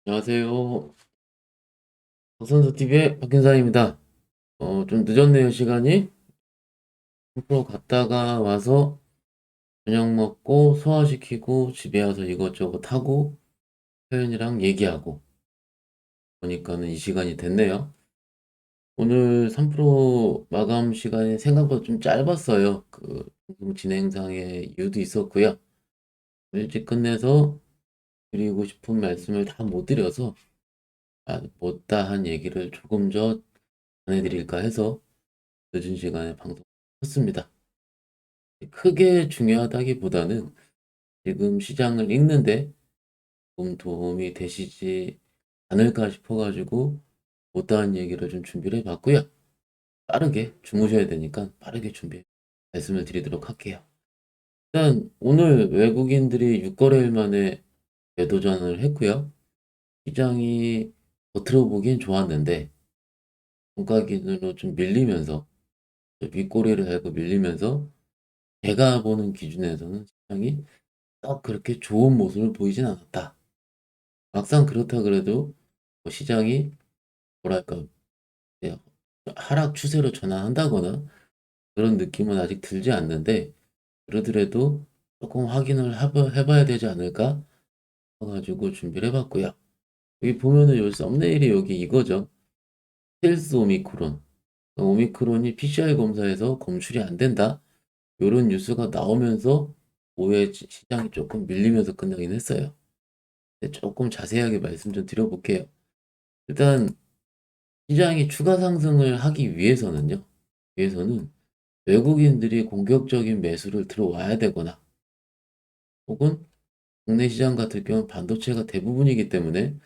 안녕하세요. 박선수TV의 박현상입니다. 좀 늦었네요, 시간이. 앞으로 갔다가 와서 저녁 먹고 소화시키고 집에 와서 이것저것 하고 표현이랑 얘기하고 보니까는 이 시간이 됐네요. 오늘 3프로 마감 시간이 생각보다 좀 짧았어요. 방송 진행상의 이유도 있었고요. 일찍 끝내서 드리고 싶은 말씀을 다 못 드려서 못다한 얘기를 조금 더 전해드릴까 해서 늦은 시간에 방송했습니다. 크게 중요하다기보다는 지금 시장을 읽는데 좀 도움이 되시지 않을까 싶어가지고 못다한 얘기를 좀 준비를 해봤고요. 빠르게 주무셔야 되니까 빠르게 준비 말씀을 드리도록 할게요. 일단 오늘 외국인들이 6거래일 만에 매도전을 했고요. 시장이 겉으로 보기엔 좋았는데 종가 기준으로 좀 밀리면서 윗꼬리를 달고 밀리면서 제가 보는 기준에서는 시장이 딱 그렇게 좋은 모습을 보이진 않았다. 막상 그렇다 그래도 뭐 시장이 뭐랄까 예, 하락 추세로 전환한다거나 그런 느낌은 아직 들지 않는데 그러더라도 조금 확인을 해봐야 되지 않을까 해가지고 준비를 해봤고요. 여기 보면은 요 썸네일이 여기 이거죠. 헬스 오미크론. 오미크론이 PCR 검사에서 검출이 안 된다. 이런 뉴스가 나오면서 오후에 시장이 조금 밀리면서 끝나긴 했어요. 조금 자세하게 말씀 좀 드려볼게요. 일단 시장이 추가 상승을 하기 위해서는 외국인들이 공격적인 매수를 들어와야 되거나 혹은 국내 시장 같은 경우는 반도체가 대부분이기 때문에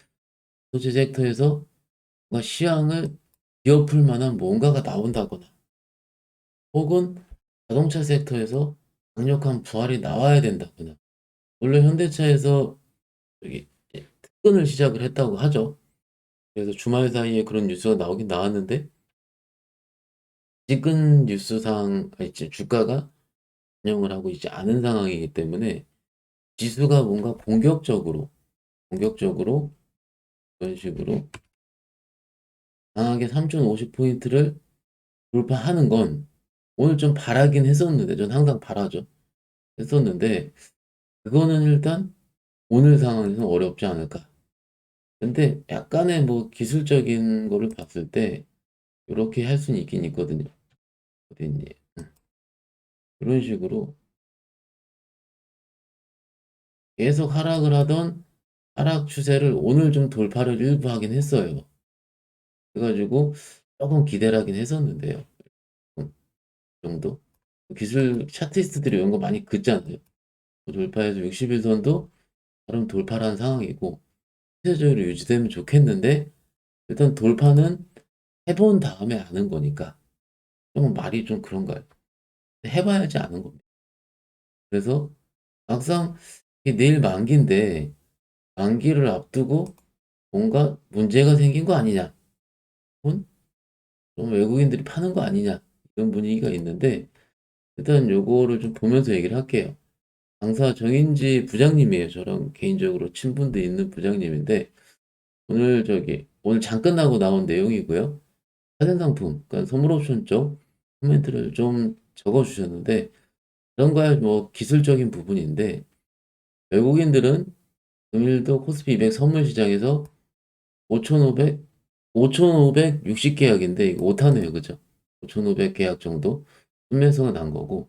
반도체 섹터에서 뭔가 시황을 뒤엎을 만한 뭔가가 나온다거나 혹은 자동차 섹터에서 강력한 부활이 나와야 된다거나 물론 현대차에서 여기 특근을 시작을 했다고 하죠. 그래서 주말 사이에 그런 뉴스가 나오긴 나왔는데 최근 뉴스상 이제 주가가 반영을 하고 있지 않은 상황이기 때문에 지수가 뭔가 공격적으로 이런 식으로 강하게 3,050포인트를 돌파하는 건 오늘 좀 바라긴 했었는데 전 항상 바라죠. 했었는데 그거는 일단 오늘 상황에서는 어렵지 않을까. 근데 약간의 뭐 기술적인 거를 봤을 때 이렇게 할 수는 있긴 있거든요. 어디 있니? 이런 식으로 계속 하락을 하던 하락 추세를 오늘 좀 돌파를 일부 하긴 했어요. 그래가지고 조금 기대를 하긴 했었는데요. 그 정도? 기술 차티스트들이 이런 거 많이 긋잖아요. 돌파해서 60일선도 나름 돌파한 상황이고 시세적으로 유지되면 좋겠는데 일단 돌파는 해본 다음에 아는 거니까 좀 말이 좀 그런가요? 해봐야지 아는 겁니다. 그래서 막상 이게 내일 만기인데 만기를 앞두고 뭔가 문제가 생긴 거 아니냐? 혹은 좀 외국인들이 파는 거 아니냐? 이런 분위기가 있는데 일단 요거를 좀 보면서 얘기를 할게요. 당사 정인지 부장님이에요. 저랑 개인적으로 친분도 있는 부장님인데 오늘 잠깐 나고 나온 내용이고요. 사전상품, 그러니까 선물옵션 쪽 코멘트를 좀 적어주셨는데 그런 거야 뭐 기술적인 부분인데 외국인들은 금일도 코스피 200 선물 시장에서 5,500, 5,560 계약인데 이거 오타네요, 그죠? 5,500 계약 정도 순매수가 난 거고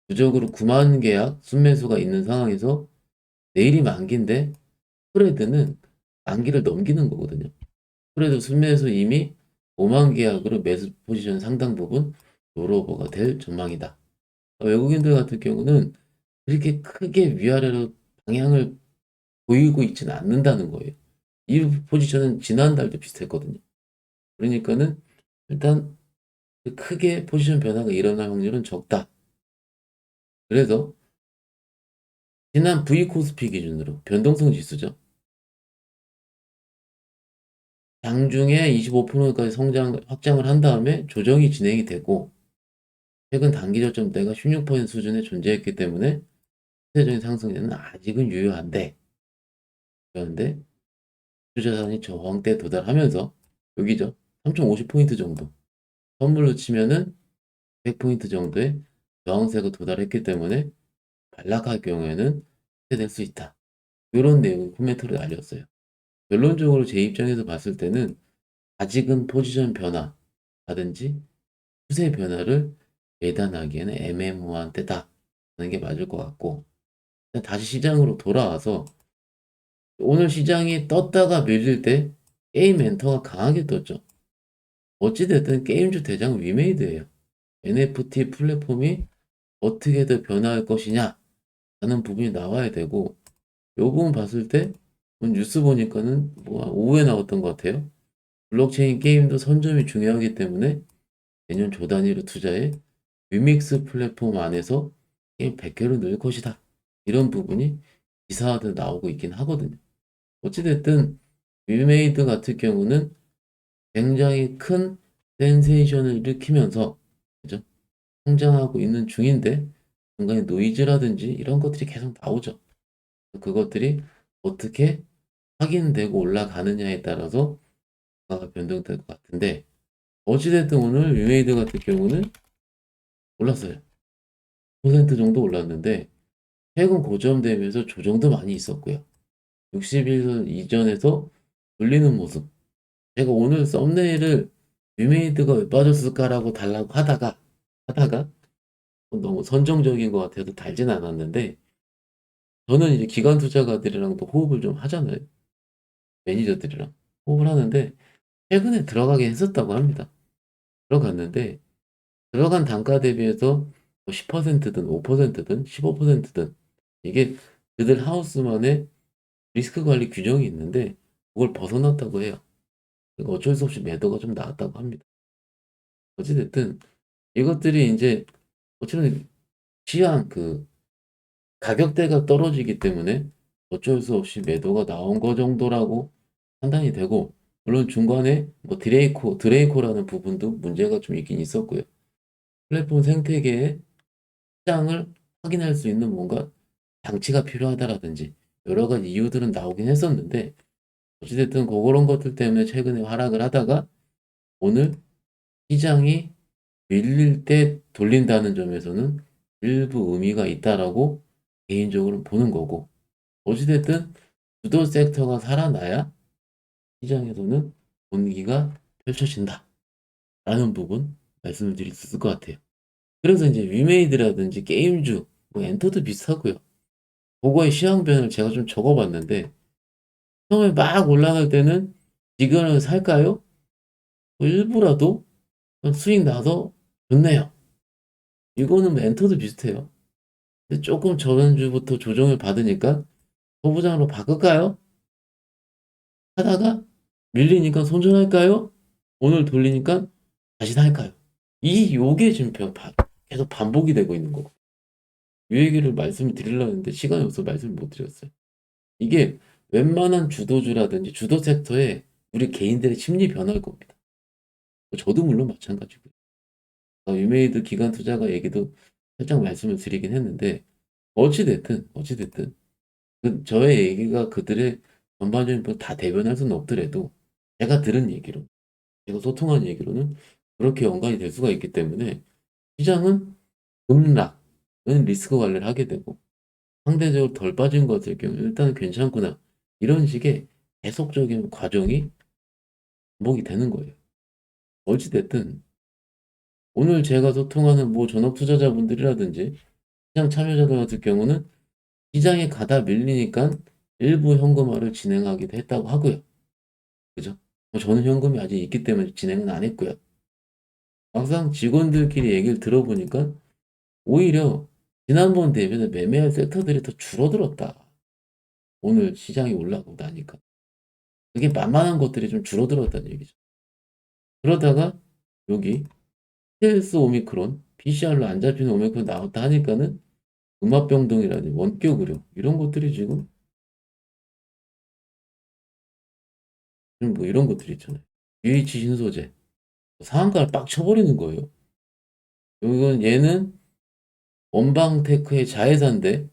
부적으로 9만 계약 순매수가 있는 상황에서 내일이 만기인데 스프레드는 만기를 넘기는 거거든요. 스프레드 순매수 이미 5만 계약으로 매수 포지션 상당 부분 롤오버가 될 전망이다. 외국인들 같은 경우는 그렇게 크게 위아래로 방향을 보이고 있지는 않는다는 거예요. 이 포지션은 지난달도 비슷했거든요. 그러니까는 일단 크게 포지션 변화가 일어날 확률은 적다. 그래서 지난 V 코스피 기준으로 변동성 지수죠. 장중에 25%까지 확장을 한 다음에 조정이 진행이 되고 최근 단기 저점대가 16% 수준에 존재했기 때문에 추세적인 상승에는 아직은 유효한데 그런데 주자산이 저항대에 도달하면서 여기죠. 3,050포인트 정도. 선물로 치면은 100포인트 정도의 저항세가 도달했기 때문에 반락할 경우에는 해될 수 있다. 이런 내용의 코멘트를 날렸어요. 결론적으로 제 입장에서 봤을 때는 아직은 포지션 변화라든지 추세 변화를 예단하기에는 애매모호한 때다 하는 게 맞을 것 같고, 다시 시장으로 돌아와서 오늘 시장이 떴다가 밀릴 때 게임 엔터가 강하게 떴죠. 어찌됐든 게임주 대장은 위메이드예요. NFT 플랫폼이 어떻게든 변화할 것이냐 라는 부분이 나와야 되고, 요 부분 봤을 때 뉴스 보니까는 뭐 오후에 나왔던 것 같아요. 블록체인 게임도 선점이 중요하기 때문에 내년 조 단위로 투자해 위믹스 플랫폼 안에서 게임 100개로 늘 것이다. 이런 부분이 기사화도 나오고 있긴 하거든요. 어찌됐든 위메이드 같은 경우는 굉장히 큰 센세이션을 일으키면서 그죠? 성장하고 있는 중인데 중간에 노이즈라든지 이런 것들이 계속 나오죠. 그것들이 어떻게 확인되고 올라가느냐에 따라서 주가가 변동될 것 같은데, 어찌됐든 오늘 위메이드 같은 경우는 올랐어요. 10% 정도 올랐는데 최근 고점 대비해서 조정도 많이 있었고요. 60일 이전에서 돌리는 모습. 제가 오늘 썸네일을 위메이드가 왜 빠졌을까라고 달라고 하다가 너무 선정적인 것 같아서 달진 않았는데, 저는 이제 기관 투자가들이랑도 호흡을 좀 하잖아요. 매니저들이랑 호흡을 하는데 최근에 들어가긴 했었다고 합니다. 들어갔는데 들어간 단가 대비해서 뭐 10%든 5%든 15%든 이게 그들 하우스만의 리스크 관리 규정이 있는데 그걸 벗어났다고 해요. 그러니까 어쩔 수 없이 매도가 좀 나왔다고 합니다. 어찌됐든 이것들이 이제 어쨌든 시황 가격대가 떨어지기 때문에 어쩔 수 없이 매도가 나온 거 정도라고 판단이 되고, 물론 중간에 뭐 드레이코라는 부분도 문제가 좀 있긴 있었고요. 플랫폼 생태계의 시장을 확인할 수 있는 뭔가 장치가 필요하다라든지 여러 가지 이유들은 나오긴 했었는데, 어찌됐든 그런 것들 때문에 최근에 하락을 하다가 오늘 시장이 밀릴 때 돌린다는 점에서는 일부 의미가 있다라고 개인적으로 보는 거고, 어찌됐든 주도 섹터가 살아나야 시장에서는 분위기가 펼쳐진다라는 부분 말씀을 드릴 수 있을 것 같아요. 그래서 이제 위메이드라든지 게임주, 뭐 엔터도 비슷하고요. 그거의 시황변을 제가 좀 적어봤는데, 처음에 막 올라갈 때는 지금은 살까요? 뭐 일부라도 수익 나서 좋네요. 이거는 뭐 엔터도 비슷해요. 근데 조금 저번주부터 조정을 받으니까 소부장으로 바꿀까요? 하다가 밀리니까 손절할까요? 오늘 돌리니까 다시 살까요? 요게 지금 계속 반복이 되고 있는 거고. 이 얘기를 말씀을 드리려고 했는데 시간이 없어서 말씀을 못 드렸어요. 이게 웬만한 주도주라든지 주도 섹터에 우리 개인들의 심리 변화일 겁니다. 저도 물론 마찬가지고요. 유메이드 기관 투자가 얘기도 살짝 말씀을 드리긴 했는데, 어찌됐든 저의 얘기가 그들의 전반적인 다 대변할 수는 없더라도 제가 들은 얘기로, 제가 소통한 얘기로는 그렇게 연관이 될 수가 있기 때문에 시장은 급락은 리스크 관리를 하게 되고 상대적으로 덜 빠진 것일 경우 일단은 괜찮구나, 이런 식의 계속적인 과정이 반복이 되는 거예요. 어찌됐든 오늘 제가 소통하는 뭐 전업 투자자분들이라든지 시장 참여자들 같은 경우는 시장에 가다 밀리니까 일부 현금화를 진행하기도 했다고 하고요. 그죠? 저는 현금이 아직 있기 때문에 진행은 안 했고요. 막상 직원들끼리 얘기를 들어보니까 오히려 지난번 대비해서 매매할 섹터들이 더 줄어들었다. 오늘 시장이 올라가고 나니까. 그게 만만한 것들이 좀 줄어들었다는 얘기죠. 그러다가 여기 스텔스 오미크론, PCR로 안 잡히는 오미크론 나왔다 하니까는 음압병동이라든지 원격 의료 이런 것들이 지금 뭐 이런 것들이 있잖아요. UH 신소재 상한가를 빡 쳐버리는 거예요. 이건 얘는 원방테크의 자회사인데,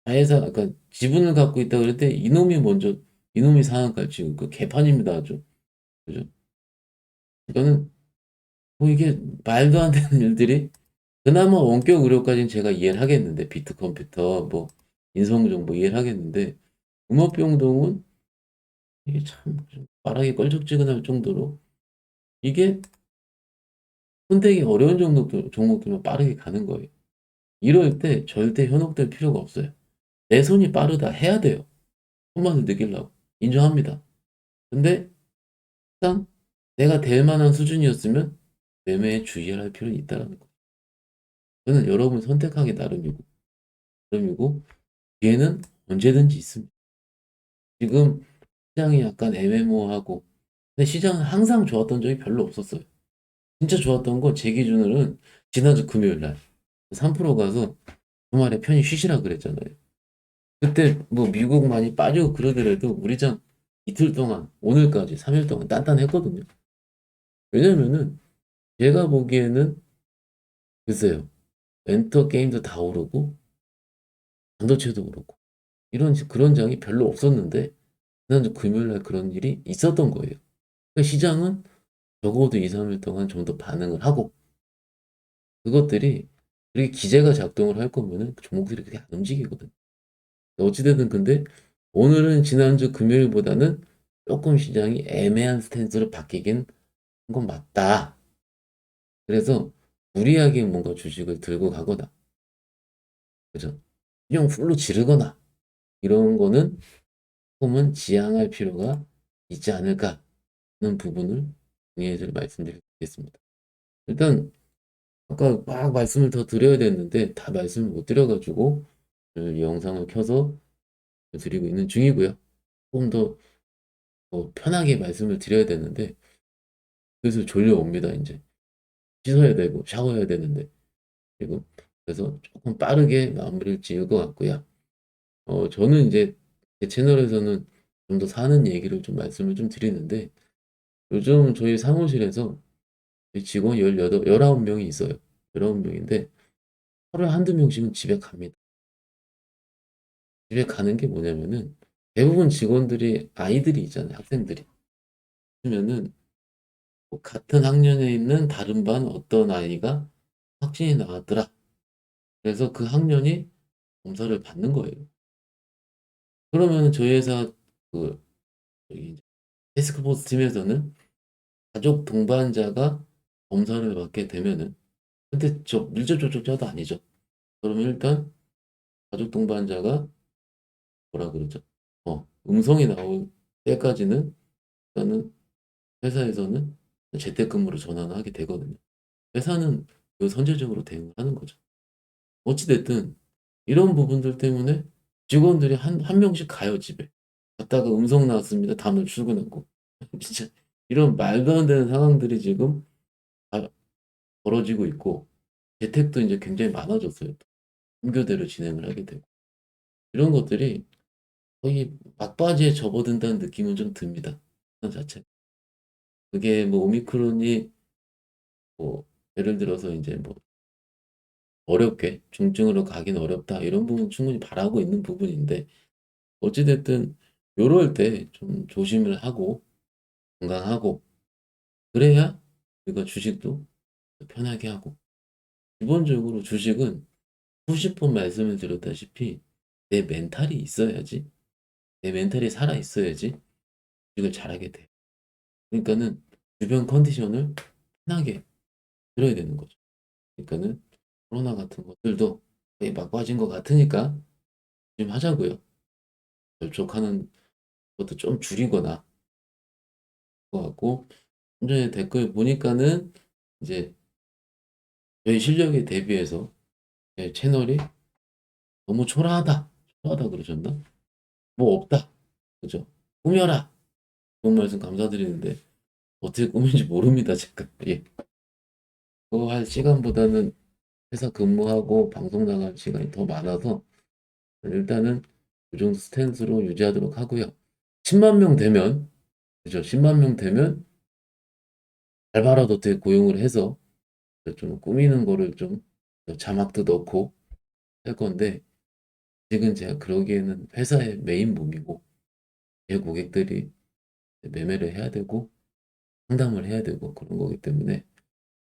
자회사, 그러니까 지분을 갖고 있다 그랬는데 이놈이 먼저 이놈이 상한가 지금 그 개판입니다 아주. 그죠? 이거는 뭐 이게 말도 안 되는 일들이 그나마 원격 의료까지는 제가 이해를 하겠는데 비트 컴퓨터 뭐 인성정보 이해를 하겠는데 음압병동은 이게 참좀 말하기 껄쩍지근할 정도로 이게 손대기 어려운 종목들만 빠르게 가는 거예요. 이럴 때 절대 현혹될 필요가 없어요. 내 손이 빠르다 해야 돼요. 손맛을 느끼려고. 인정합니다. 근데 일단 내가 될 만한 수준이었으면 매매에 주의할 필요는 있다라는 거. 저는 여러분 선택하기 나름이고 기회는 언제든지 있습니다. 지금 시장이 약간 애매모호하고 근데 시장은 항상 좋았던 적이 별로 없었어요. 진짜 좋았던 건 제 기준으로는 지난주 금요일 날 3% 가서 주말에 편히 쉬시라 그랬잖아요. 그때 뭐 미국 많이 빠지고 그러더라도 우리 장 이틀 동안 오늘까지 3일 동안 단단했거든요. 왜냐면은 제가 보기에는 글쎄요. 엔터 게임도 다 오르고 반도체도 오르고 이런 그런 장이 별로 없었는데 지난주 금요일 날 그런 일이 있었던 거예요. 그러니까 시장은 적어도 2, 3일 동안 좀 더 반응을 하고 그것들이 그렇게 기제가 작동을 할 거면은 그 종목들이 그렇게 안 움직이거든. 어찌되든 근데 오늘은 지난주 금요일보다는 조금 시장이 애매한 스탠스로 바뀌긴 한 건 맞다. 그래서 무리하게 뭔가 주식을 들고 가거나, 그죠? 그냥 풀로 지르거나 이런 거는 조금은 지양할 필요가 있지 않을까 하는 부분을 정리해서 말씀드리겠습니다. 일단 아까 막 말씀을 더 드려야 됐는데 다 말씀을 못 드려가지고 오늘 이 영상을 켜서 드리고 있는 중이고요. 조금 더 편하게 말씀을 드려야 되는데 슬슬 졸려옵니다 이제. 씻어야 되고 샤워해야 되는데 지금 그래서 조금 빠르게 마무리를 지을 것 같고요. 저는 이제 제 채널에서는 좀 더 사는 얘기를 좀 말씀을 좀 드리는데 요즘 저희 사무실에서 저희 직원 19명이 있어요. 19명인데 하루에 한두 명씩은 집에 갑니다. 집에 가는 게 뭐냐면은 대부분 직원들이 아이들이 있잖아요. 학생들이. 그러면은 뭐 같은 학년에 있는 다른 반 어떤 아이가 확진이 나왔더라. 그래서 그 학년이 검사를 받는 거예요. 그러면 저희 회사 그 저기 테스크포스 팀에서는 가족 동반자가 검사를 받게 되면은 근데 저 밀접 접촉자도 아니죠. 그러면 일단 가족 동반자가 뭐라 그러죠? 음성이 나올 때까지는 일단은 회사에서는 재택근무로 전환을 하게 되거든요. 회사는 그 선제적으로 대응을 하는 거죠. 어찌됐든 이런 부분들 때문에 직원들이 한 명씩 가요, 집에. 갔다가 음성 나왔습니다. 다음날 출근하고. 진짜 이런 말도 안 되는 상황들이 지금 다 벌어지고 있고 재택도 이제 굉장히 많아졌어요. 분교대로 진행을 하게 되고. 이런 것들이 거의 막바지에 접어든다는 느낌은 좀 듭니다. 그 자체. 그게 뭐 오미크론이 뭐 예를 들어서 이제 뭐 어렵게 중증으로 가긴 어렵다 이런 부분 충분히 바라고 있는 부분인데 어찌됐든 요럴 때 좀 조심을 하고 건강하고 그래야 우리가 주식도 편하게 하고 기본적으로 주식은 수십 번 말씀을 드렸다시피 내 멘탈이 있어야지 내 멘탈이 살아 있어야지 주식을 잘하게 돼. 그러니까는 주변 컨디션을 편하게 들어야 되는 거죠. 그러니까는 코로나 같은 것들도 거의 막 빠진 것 같으니까 좀 하자고요. 접촉하는 것도 좀 줄이거나 것 같고 좀 전에 댓글 보니까는 이제 저희 실력에 대비해서 제 채널이 너무 초라하다. 초라하다 그러셨나? 뭐 없다. 그죠? 꾸며라. 그런 말씀 감사드리는데 어떻게 꾸민지 모릅니다. 제가. 예. 그거 할 시간보다는 회사 근무하고 방송 나갈 시간이 더 많아서 일단은 이 정도 스탠스로 유지하도록 하고요. 10만 명 되면 그죠? 10만 명 되면 알바라도 고용을 해서 좀 꾸미는 거를 좀 자막도 넣고 할 건데 지금 제가 그러기에는 회사의 메인 몸이고 제 고객들이 매매를 해야 되고 상담을 해야 되고 그런 거기 때문에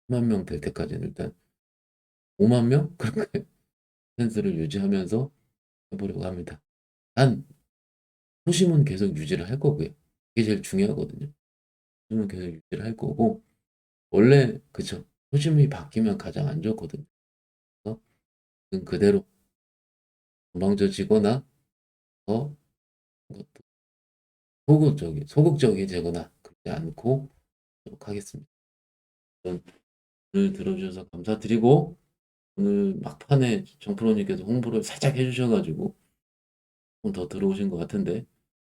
10만 명 될 때까지는 일단 5만 명? 그렇게 센스를 유지하면서 해보려고 합니다. 단 초심은 계속 유지를 할 거고요. 그게 제일 중요하거든요. 초심은 계속 유지를 할 거고 원래 그쵸. 초심이 바뀌면 가장 안 좋거든요. 그래서 그대로 건방져지거나 더 소극적이되거나 그러지 않고 하도록 하겠습니다. 오늘 들어주셔서 감사드리고 오늘 막판에 정프로님께서 홍보를 살짝 해주셔가지고 조금 더 들어오신 것 같은데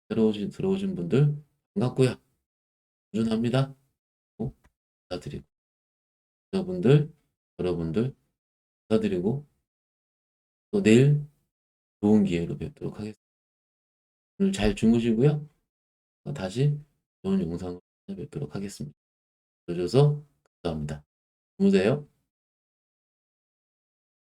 들어오신 분들 반갑고요. 꾸준합니다. 감사드리고 여러분들 감사드리고 또 내일 좋은 기회로 뵙도록 하겠습니다. 오늘 잘 주무시고요. 다시 좋은 영상으로 찾아뵙도록 하겠습니다. 들어줘서 감사합니다. 주무세요.